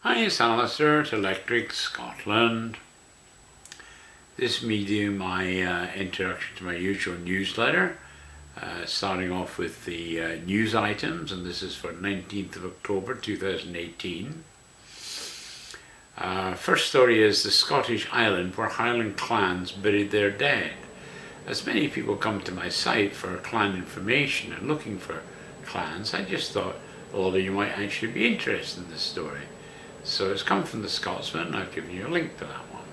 Hi, it's Alistair at Electric Scotland. This medium, my introduction to my usual newsletter, starting off with the news items, and this is for 19th of October 2018. First story is the Scottish island where Highland clans buried their dead. As many people come to my site for clan information and looking for clans, I just thought a lot of you might actually be interested in this story. So it's come from the Scotsman, and I've given you a link to that one.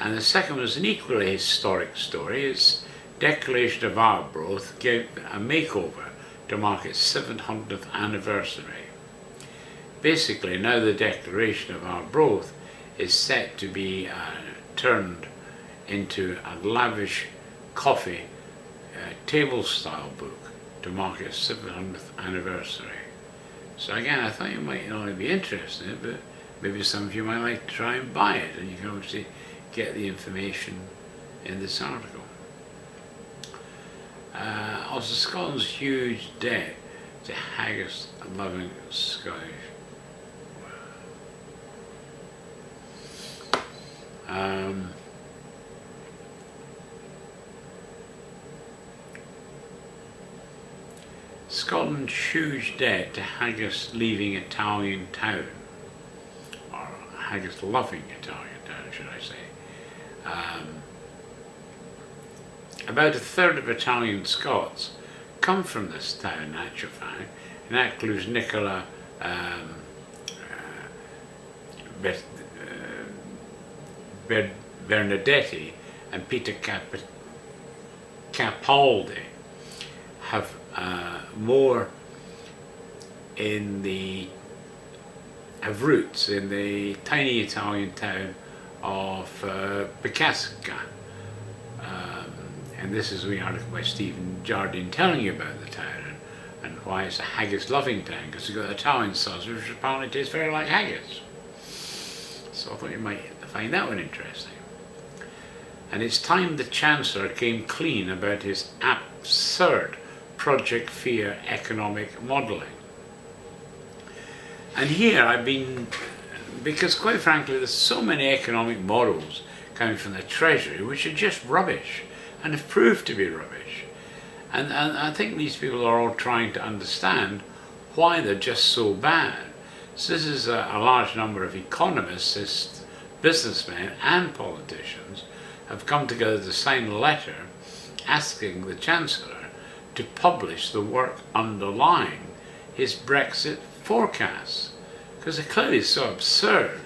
And the second was an equally historic story. It's Declaration of Arbroath gave a makeover to mark its 700th anniversary. Basically, now the Declaration of Arbroath is set to be turned into a lavish coffee table-style book to mark its 700th anniversary. So again, I thought you might not only be interested in it, but maybe some of you might like to try and buy it, and you can obviously get the information in this article. Also, Scotland's huge debt to haggis-loving Scottish. Scotland's huge debt to haggis-leaving Italian town, or haggis-loving Italian town, should I say. About a third of Italian Scots come from this town, in actual fact, and that includes Nicola Bernadetti and Peter Capaldi have roots in the tiny Italian town of Bicasca. And this is the article by Stephen Jardine telling you about the town and why it's a haggis-loving town, because you've got Italian sausage, which apparently tastes very like haggis. So I thought you might find that one interesting. And it's time the Chancellor came clean about his absurd Project Fear economic modelling. And here because quite frankly there's so many economic models coming from the Treasury which are just rubbish and have proved to be rubbish. And I think these people are all trying to understand why they're just so bad. So this is a large number of economists, businessmen and politicians have come together to sign a letter asking the Chancellor to publish the work underlying his Brexit forecasts, because they're clearly so absurd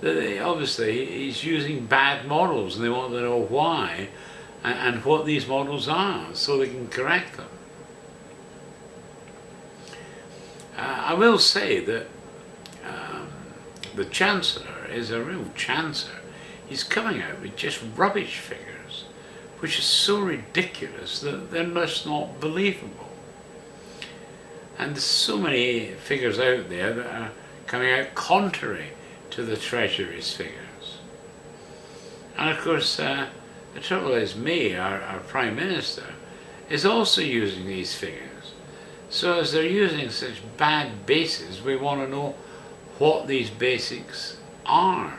that obviously he's using bad models and they want to know why and what these models are so they can correct them. I will say that the Chancellor is a real chancer. He's coming out with just rubbish figures which is so ridiculous that they're just not believable. And there's so many figures out there that are coming out contrary to the Treasury's figures. And of course, the trouble is May, our Prime Minister, is also using these figures. So as they're using such bad bases, we want to know what these basics are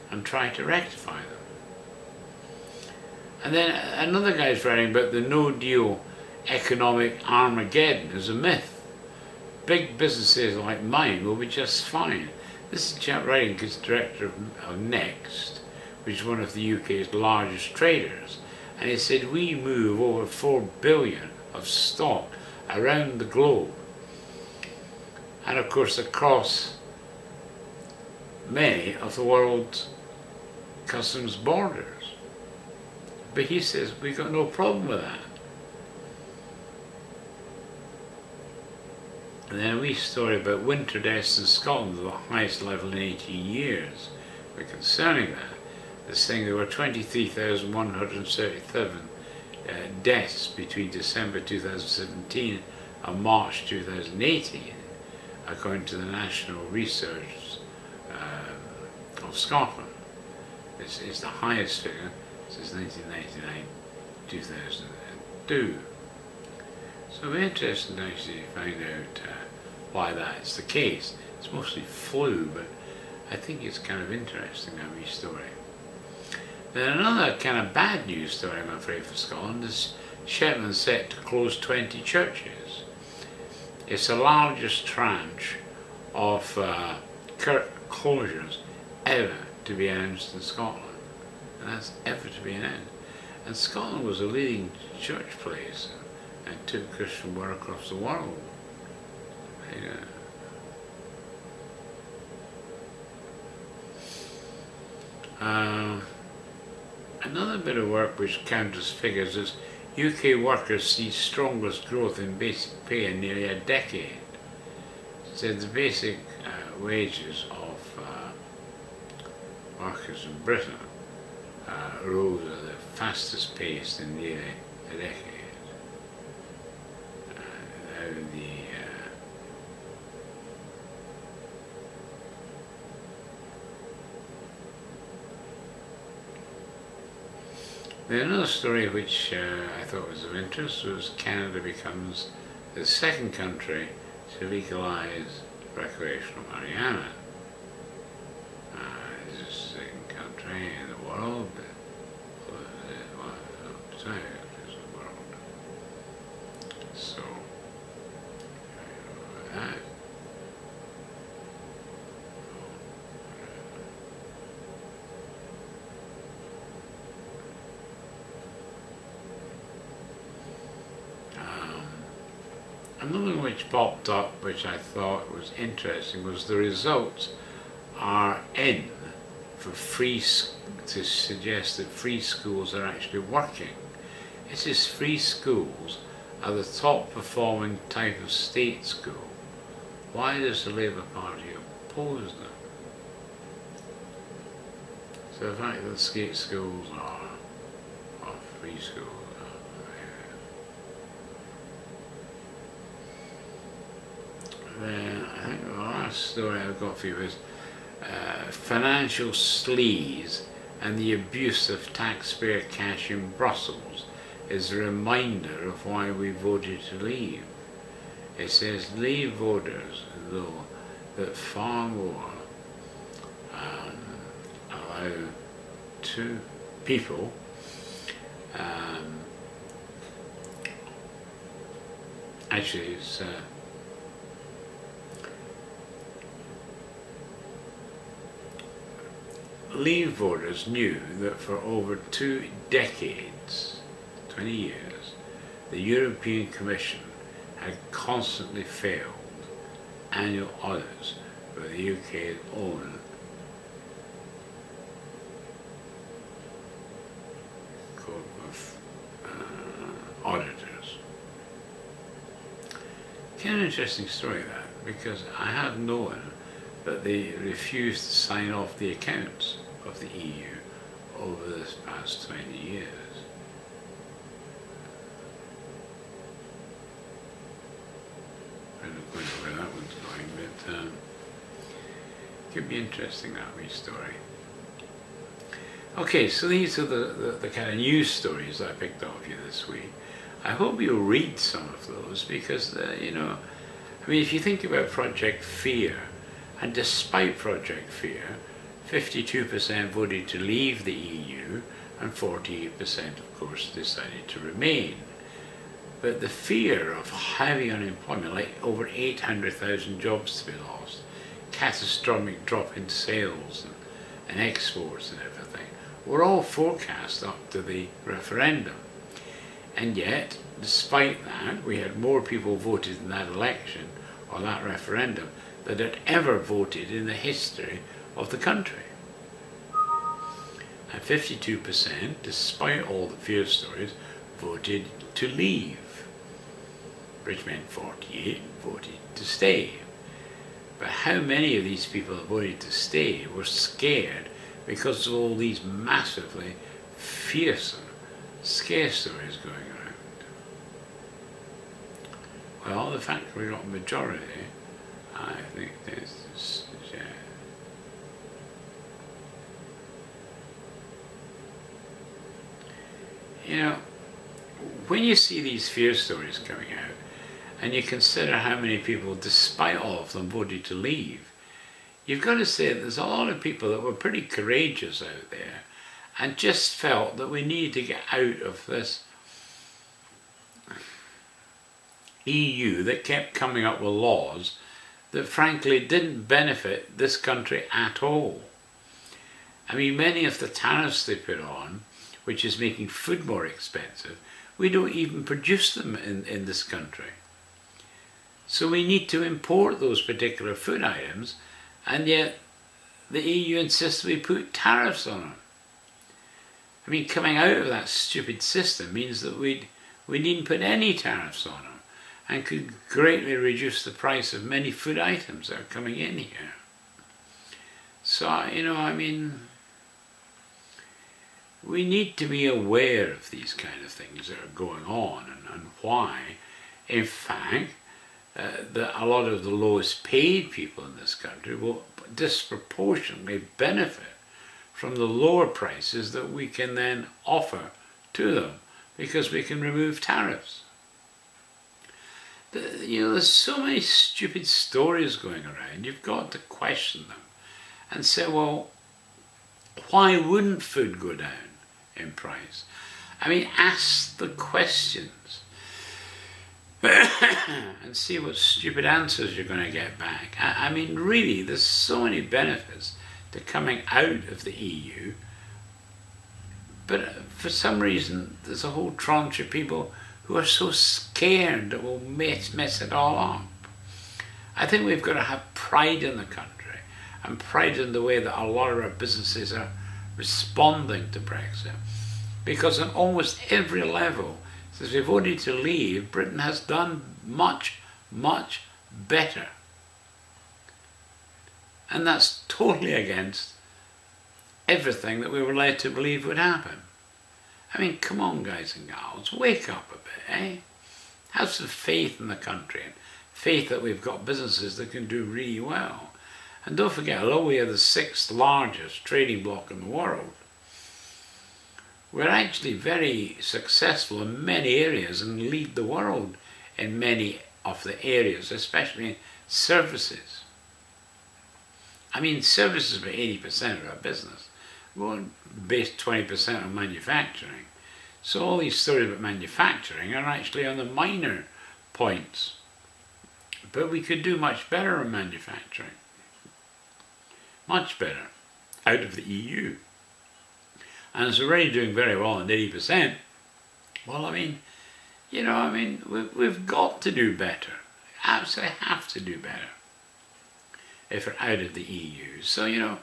and try to rectify them. And then another guy's writing about the no-deal economic Armageddon as a myth. Big businesses like mine will be just fine. This is a chap writing as director of Next, which is one of the UK's largest traders. And he said, we move over 4 billion of stock around the globe. And of course across many of the world's customs borders. But he says, we've got no problem with that. And then a wee story about winter deaths in Scotland at the highest level in 18 years. But concerning that, they're saying there were 23,137 deaths between December 2017 and March 2018, according to the National Research of Scotland. It's the highest figure since 1999-2002. So it'll be interesting to actually find out why that's the case. It's mostly flu, but I think it's kind of interesting, that wee story. Then another kind of bad news story, I'm afraid, for Scotland is Shetland set to close 20 churches. It's the largest tranche of closures ever to be announced in Scotland. And that's ever to be announced. And Scotland was a leading church place and took Christian work across the world. Another bit of work which counters figures is UK workers see strongest growth in basic pay in nearly a decade. So the basic wages of workers in Britain rose at the fastest pace in nearly a decade. Another story which I thought was of interest was Canada becomes the second country to legalise recreational marijuana. It's the second country in the world, so that. Another one which popped up, which I thought was interesting, was the results are in for to suggest that free schools are actually working. It says free schools are the top performing type of state school. Why does the Labour Party oppose them? So the fact that state schools are free schools. Then I think the last story I've got for you is financial sleaze and the abuse of taxpayer cash in Brussels is a reminder of why we voted to leave. It says Leave voters, though, that far more allow two people actually it's Leave voters knew that for over 2 decades, 20 years, the European Commission had constantly failed annual audits for the UK's own Court of Auditors. Kind of interesting story that, because I have known that they refused to sign off the accounts of the EU over this past 20 years. I don't know quite where that one's going, but it could be interesting, that wee story. Okay, so these are the kind of news stories that I picked up for you this week. I hope you'll read some of those because, you know, I mean, if you think about Project Fear, and despite Project Fear, 52% voted to leave the EU and 48% of course decided to remain. But the fear of heavy unemployment, like over 800,000 jobs to be lost, catastrophic drop in sales and exports and everything, were all forecast up to the referendum. And yet, despite that, we had more people voted in that election or that referendum that had ever voted in the history of the country. And 52%, despite all the fear stories, voted to leave, which meant 48 voted to stay. But how many of these people that voted to stay were scared because of all these massively fearsome scare stories going around? Well, the fact we got a majority, I think this you know, when you see these fear stories coming out, and you consider how many people, despite all of them, voted to leave, you've got to say that there's a lot of people that were pretty courageous out there and just felt that we needed to get out of this EU that kept coming up with laws that frankly didn't benefit this country at all. I mean, many of the tariffs they put on, which is making food more expensive, we don't even produce them in this country. So we need to import those particular food items, and yet the EU insists we put tariffs on them. I mean, coming out of that stupid system means that we needn't put any tariffs on them and could greatly reduce the price of many food items that are coming in here. So, you know, I mean, we need to be aware of these kind of things that are going on and why, in fact, that a lot of the lowest paid people in this country will disproportionately benefit from the lower prices that we can then offer to them because we can remove tariffs. You know, there's so many stupid stories going around, you've got to question them and say, well, why wouldn't food go down in price? I mean, ask the questions and see what stupid answers you're going to get back. I mean, really, there's so many benefits to coming out of the EU, but for some reason, there's a whole tranche of people who are so scared that we'll mess it all up. I think we've got to have pride in the country and pride in the way that a lot of our businesses are responding to Brexit. Because on almost every level, since we voted to leave, Britain has done much, much better. And that's totally against everything that we were led to believe would happen. I mean, come on, guys and gals, wake up a bit, eh? Have some faith in the country and faith that we've got businesses that can do really well. And don't forget, although we are the 6th largest trading bloc in the world, we're actually very successful in many areas and lead the world in many of the areas, especially in services. I mean, services are about 80% of our business. We're based 20% on manufacturing. So all these stories about manufacturing are actually on the minor points. But we could do much better in manufacturing. Much better. Out of the EU. And as we're already doing very well at 80%, well, I mean, you know, I mean, we've got to do better. Absolutely have to do better if we're out of the EU. So, you know,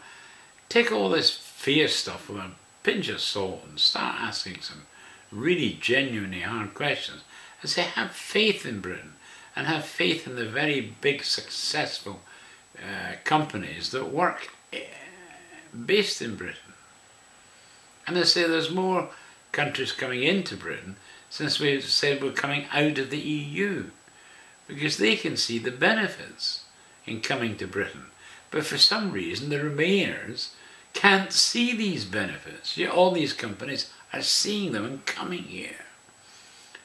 take all this fear stuff with a pinch of salt and start asking some really genuinely hard questions and say, have faith in Britain and have faith in the very big successful companies that work based in Britain. And they say there's more countries coming into Britain since we've said we're coming out of the EU because they can see the benefits in coming to Britain. But for some reason, the Remainers can't see these benefits. Yet all these companies are seeing them and coming here.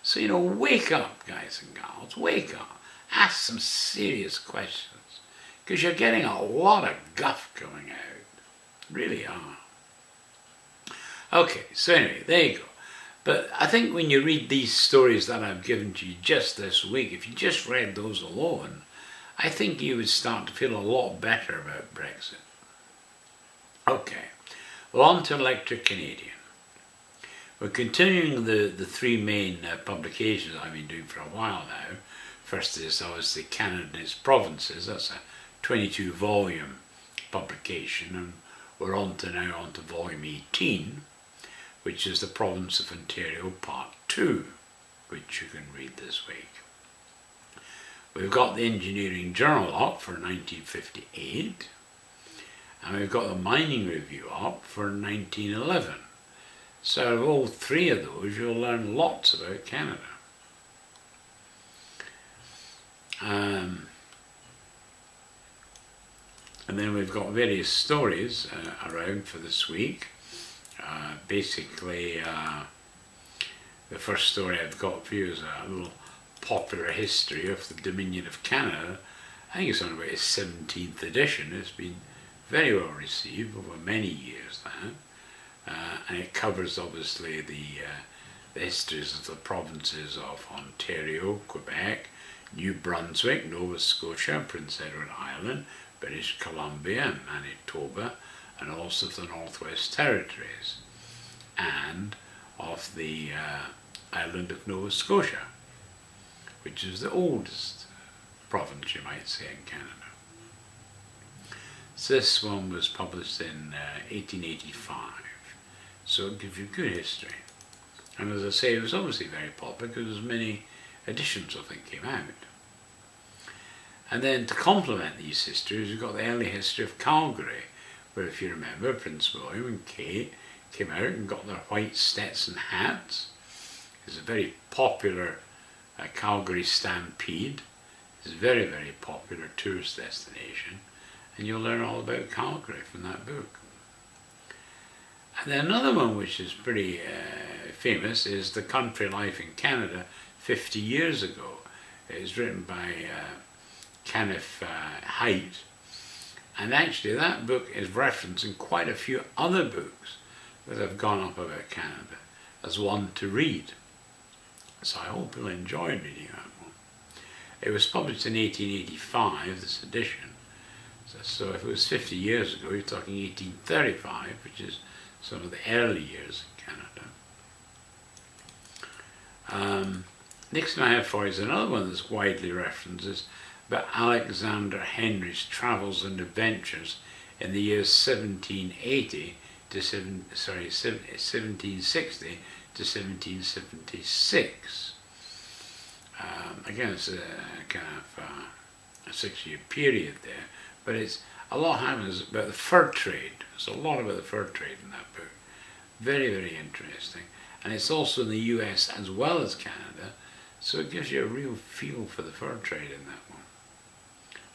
So, you know, wake up, guys and gals, wake up. Ask some serious questions because you're getting a lot of guff coming out. Really are. Okay, so anyway, there you go. But I think when you read these stories that I've given to you just this week, if you just read those alone, I think you would start to feel a lot better about Brexit. Okay, well, on to Electric Canadian. We're continuing the three main publications I've been doing for a while now. First is obviously Canada and its provinces. That's a 22-volume publication, and we're on to volume 18, which is the Province of Ontario Part 2, which you can read this week. We've got the Engineering Journal up for 1958, and we've got the Mining Review up for 1911. So of all three of those, you'll learn lots about Canada. And then we've got various stories around for this week. Basically, the first story I've got for you is a little popular history of the Dominion of Canada. I think it's on about its 17th edition. It's been very well received over many years now, and it covers obviously the histories of the provinces of Ontario, Quebec, New Brunswick, Nova Scotia, Prince Edward Island, British Columbia and Manitoba, and also the Northwest Territories, and of the island of Nova Scotia, which is the oldest province, you might say, in Canada. So this one was published in 1885, so it gives you good history. And as I say, it was obviously very popular because many editions of it came out. And then to complement these histories, you've got the early history of Calgary, where, if you remember, Prince William and Kate came out and got their white Stetson hats. It's a very popular Calgary Stampede. It's a very, very popular tourist destination, and you'll learn all about Calgary from that book. And then another one which is pretty famous is The Country Life in Canada 50 Years Ago. It's written by Kenneth Hite, and actually that book is referenced in quite a few other books that have gone up about Canada as one to read. So I hope you'll enjoy reading that one. It was published in 1885, this edition. So if it was 50 years ago, you're talking 1835, which is some of the early years in Canada. Next one I have for you is another one that's widely referenced, is about Alexander Henry's travels and adventures in the years 1760 to 1776. Again, it's a kind of a 6-year period there, but it's a lot happens about the fur trade. There's a lot about the fur trade in that book. Very, very interesting. And it's also in the US as well as Canada, so it gives you a real feel for the fur trade in that one.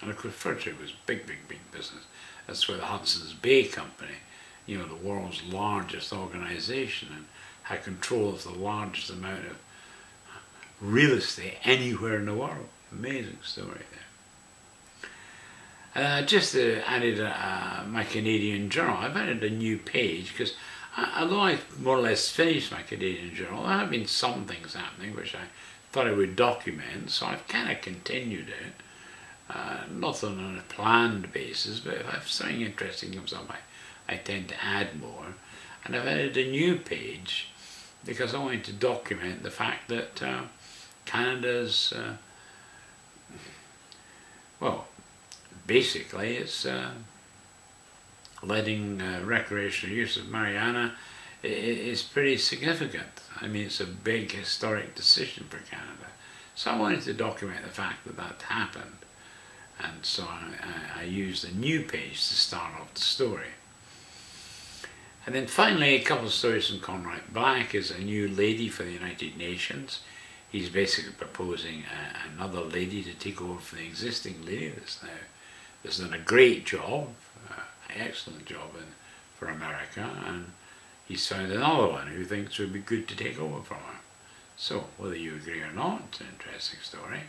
And of course, fur trade was big, big, big business. That's where the Hudson's Bay Company, you know, the world's largest organization, and had control of the largest amount of real estate anywhere in the world. Amazing story there. Just added my Canadian journal. I've added a new page because although I more or less finished my Canadian journal, there have been some things happening which I thought I would document, so I've kind of continued it. Not on a planned basis, but if I have something interesting comes up, I tend to add more. And I've added a new page because I wanted to document the fact that Canada's, well, basically it's letting recreational use of marijuana is pretty significant. I mean, it's a big historic decision for Canada. So I wanted to document the fact that that happened. And so I used a new page to start off the story. And then finally, a couple of stories from Conrad Black is a new lady for the United Nations. He's basically proposing another lady to take over for the existing lady that's done a great job, excellent job for America, and he's found another one who thinks it would be good to take over from her. So whether you agree or not, it's an interesting story.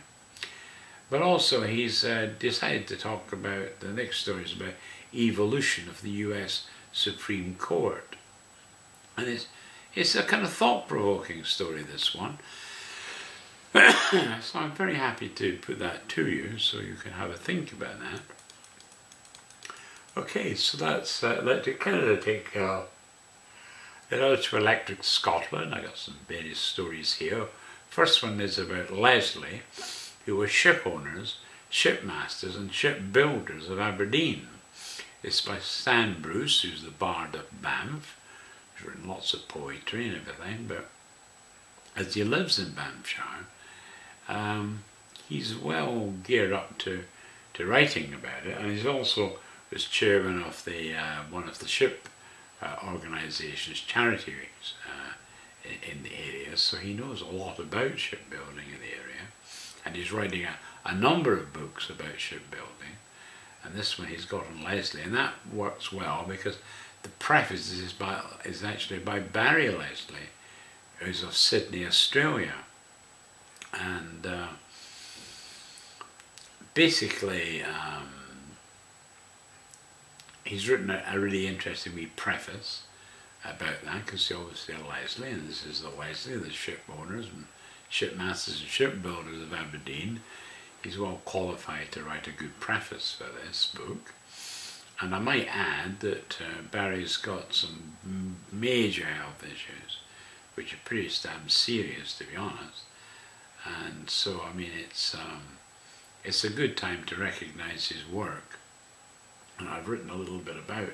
But also he's decided to talk about, the next story is about evolution of the US Supreme Court. And it's a kind of thought-provoking story, this one. So I'm very happy to put that to you so you can have a think about that. Okay, so that's Electric Canada take it out to Electric Scotland. I got some various stories here. First one is about Leslie, who were ship owners, shipmasters and shipbuilders of Aberdeen. It's by Stan Bruce, who's the Bard of Banff. He's written lots of poetry and everything, but as he lives in Banffshire, he's well geared up to writing about it, and he's also was chairman of the one of the ship organisations, charities in the area, so he knows a lot about shipbuilding in the area, and he's writing a number of books about shipbuilding, and this one he's got on Leslie, and that works well because the preface is actually by Barry Leslie, who's of Sydney, Australia, And basically, he's written a really interesting wee preface about that, because he obviously a Leslie, and this is the Leslie, the ship owners and shipmasters and shipbuilders of Aberdeen. He's well qualified to write a good preface for this book. And I might add that Barry's got some major health issues, which are pretty damn serious, to be honest. And so, I mean, it's a good time to recognise his work. And I've written a little bit about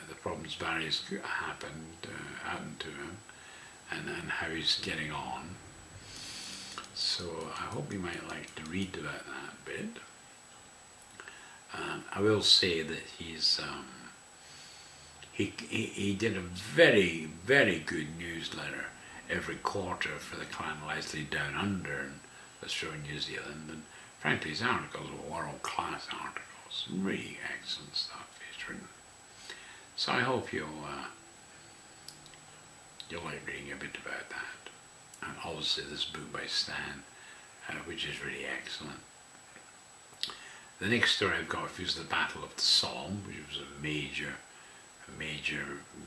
the problems Barry's happened to him, and how he's getting on. So I hope you might like to read about that bit. I will say that he did a very, very good newsletter every quarter for the Clan Leslie Down Under in Australia, New Zealand, and frankly his articles were world-class articles, really excellent stuff he's written. So I hope you'll like reading a bit about that. And obviously this book by Stan, which is really excellent. The next story I've got is the Battle of the Somme, which was a major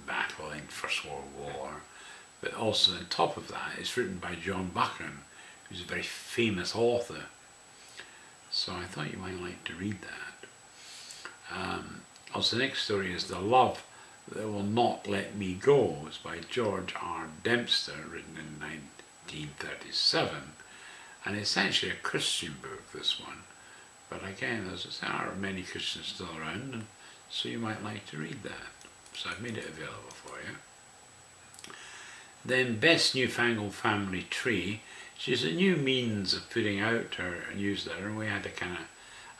battle in First World War. But also on top of that, it's written by John Buchan, who's a very famous author. So I thought you might like to read that. Also, the next story is The Love That Will Not Let Me Go. It's by George R. Dempster, written in 1937. And it's actually a Christian book, this one. But again, as there are many Christians still around, and so you might like to read that. So I've made it available for you. Then Best Newfangled Family Tree. She's a new means of putting out her newsletter, and we had to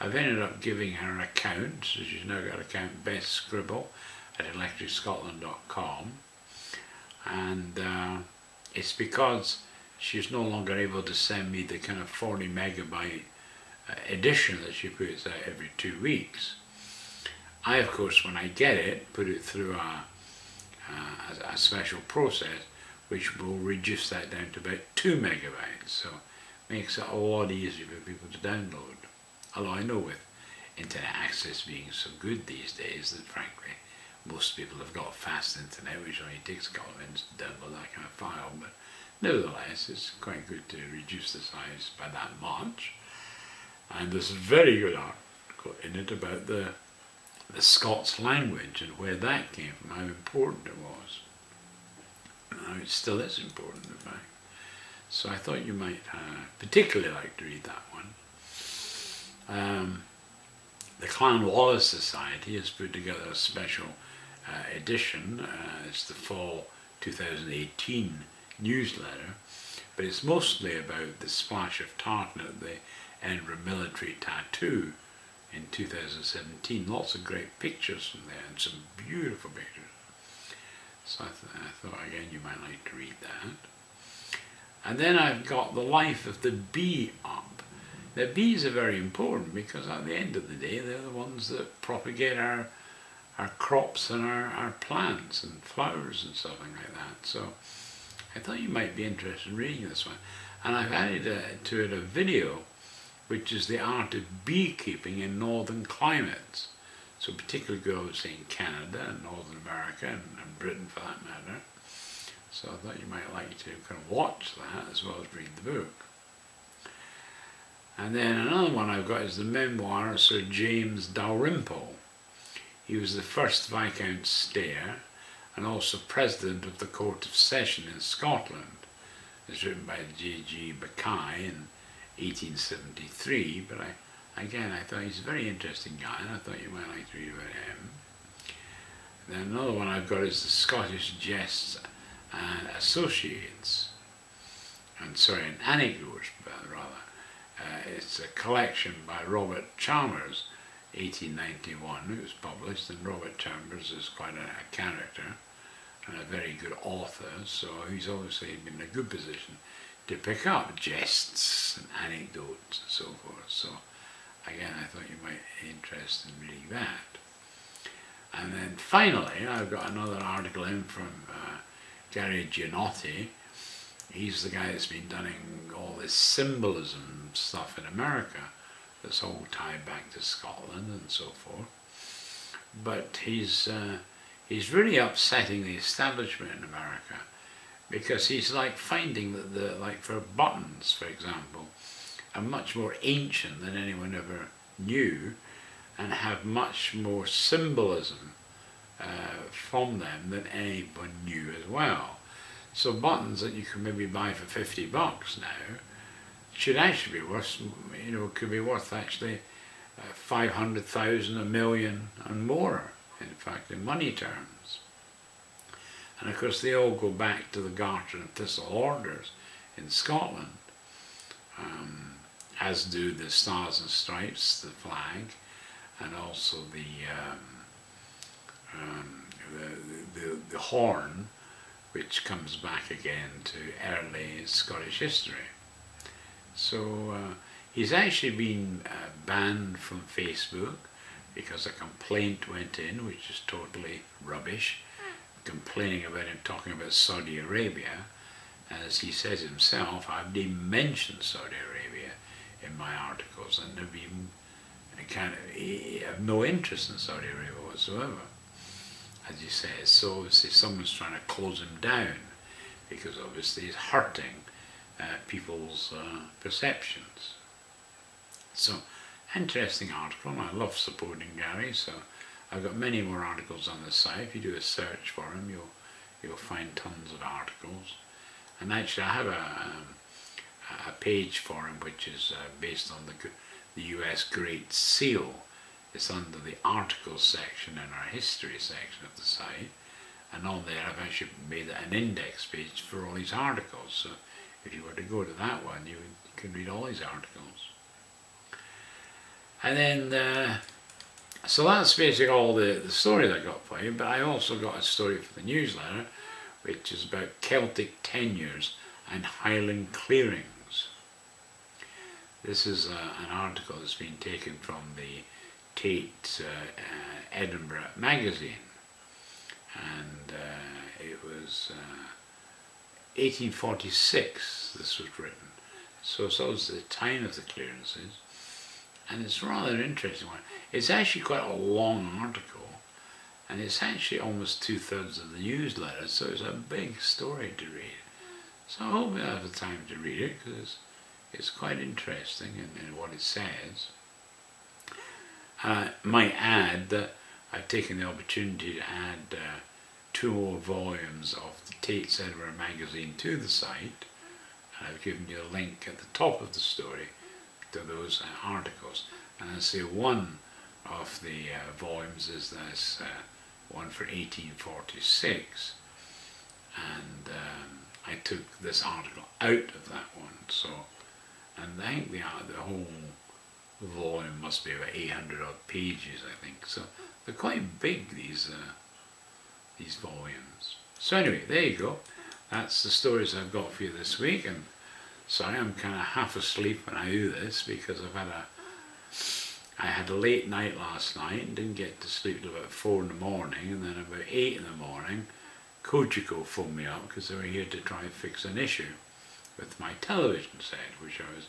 I've ended up giving her an account, so she's now got an account, Best Scribble at electricscotland.com. And it's because she's no longer able to send me the kind of 40 megabyte edition that she puts out every 2 weeks. I, of course, when I get it, put it through a special process which will reduce that down to about 2 megabytes, so it makes it a lot easier for people to download. Although I know with internet access being so good these days that frankly most people have got fast internet, which only takes a couple of minutes to download that kind of file, but nevertheless it's quite good to reduce the size by that much. And there's a very good article in it about the Scots language and where that came from, how important it was. Now it still is important, in fact. So I thought you might particularly like to read that one. The Clan Wallace Society has put together a special edition. It's the fall 2018 newsletter, but it's mostly about the splash of tartan at the Edinburgh Military Tattoo in 2017. Lots of great pictures from there and some beautiful pictures. So I thought again you might like to read that. And then I've got The Life of the Bee up. The bees are very important because at the end of the day they're the ones that propagate our crops and our plants and flowers and something like that. So I thought you might be interested in reading this one. And I've added to it a video which is the art of beekeeping in northern climates. So particularly good obviously in Canada and Northern America and Britain for that matter. So I thought you might like to kind of watch that as well as read the book. And then another one I've got is the memoir of Sir James Dalrymple. He was the first Viscount Stair and also President of the Court of Session in Scotland. It's written by J.G. Mackay in 1873, but I thought he's a very interesting guy and I thought you might like to read about him. Then another one I've got is the Scottish Jests and Associates, and an anecdotes rather. It's a collection by Robert Chalmers, 1891. It was published, and Robert Chalmers is quite a character and a very good author, so he's obviously been in a good position to pick up jests and anecdotes and so forth. So again, I thought you might be interested in reading that. And then finally, I've got another article in from Gary Gianotti. he's the guy that's been doing all this symbolism stuff in America that's all tied back to Scotland and so forth. But he's really upsetting the establishment in America, because he's like finding that like for buttons, for example, are much more ancient than anyone ever knew, and have much more symbolism from them than anyone knew as well. So buttons that you can maybe buy for $50 now should actually be worth, could be worth actually 500,000, a million and more, in fact, in money terms. And of course they all go back to the Garter and Thistle orders in Scotland, as do the Stars and Stripes, the flag, and also the horn, which comes back again to early Scottish history. So he's actually been banned from Facebook because a complaint went in, which is totally rubbish, complaining about him talking about Saudi Arabia. As he says himself, I've even mentioned Saudi Arabia in my articles, and have even have no interest in Saudi Arabia whatsoever, as he says. So obviously someone's trying to close him down, because obviously he's hurting people's perceptions. So, interesting article, and I love supporting Gary, so I've got many more articles on the site. If you do a search for him, you'll find tons of articles. And actually I have a page for him which is based on the US Great Seal. It's under the articles section in our history section of the site, and on there I've actually made an index page for all these articles. So if you were to go to that one, you can read all these articles. And then, so that's basically all the stories I got for you, but I also got a story for the newsletter, which is about Celtic tenures and Highland clearings. This is an article that's been taken from the Tate Edinburgh magazine, and it was 1846 this was written, so it was the time of the clearances, and it's a rather interesting one. It's actually quite a long article, and it's actually almost 2/3 of the newsletter, so it's a big story to read. So I hope you have the time to read it, because it's quite interesting in what it says. I might add that I've taken the opportunity to add 2 more volumes of the Tate's Edinburgh magazine to the site, and I've given you a link at the top of the story to those articles. And I say one of the volumes is this one for 1846, and I took this article out of that one. So, and I think the whole volume must be about 800 odd pages, I think. So they're quite big, these volumes. So anyway, there you go. That's the stories I've got for you this week. And sorry, I'm kind of half asleep when I do this, because I had a late night last night and didn't get to sleep till about 4 in the morning, and then about 8 in the morning Kojiko phoned me up because they were here to try and fix an issue with my television set, which I was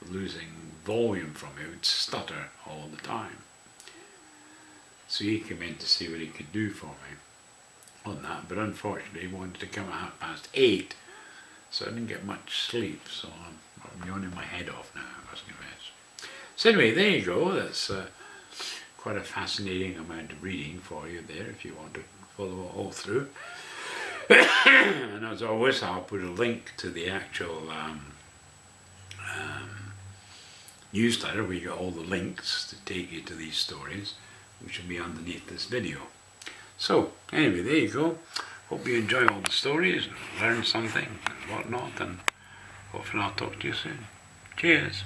losing volume from. It would stutter all the time. So he came in to see what he could do for me on that, but unfortunately he wanted to come at 8:30, so I didn't get much sleep, so I'm yawning my head off now, I must confess. So anyway, there you go. That's quite a fascinating amount of reading for you there, if you want to follow it all through. And as always, I'll put a link to the actual newsletter where you got all the links to take you to these stories, which will be underneath this video. So anyway, there you go. Hope you enjoy all the stories and learn something and whatnot, and hopefully I'll talk to you soon. Cheers.